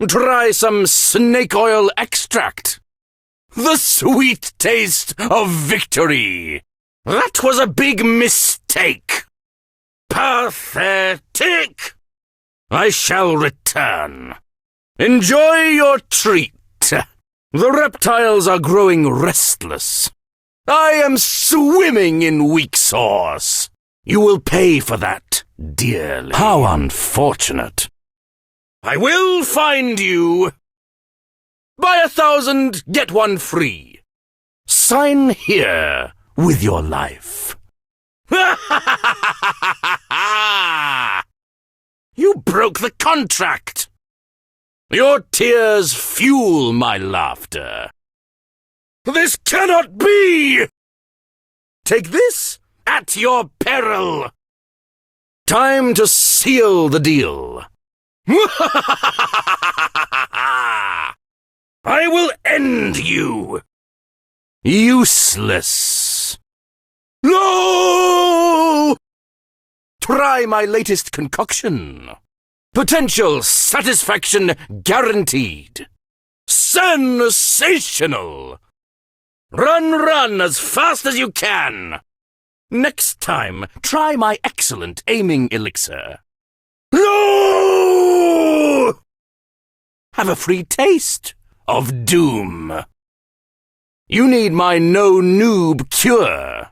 Try some snake oil extract. The sweet taste of victory. That was a big mistake. Pathetic. I shall return. Enjoy your treat. The reptiles are growing restless. I am swimming in weak sauce. You will pay for that dearly. How unfortunate. I will find you. Buy 1,000, get 1 free. Sign here with your life. You broke the contract. Your tears fuel my laughter. This cannot be! Take this at your peril. Time to seal the deal. I will end you. Useless. No! Try my latest concoction. Potential satisfaction guaranteed. Sensational! Run as fast as you can. Next time, try my excellent aiming elixir. No! Have a free taste of doom. You need my no-noob cure.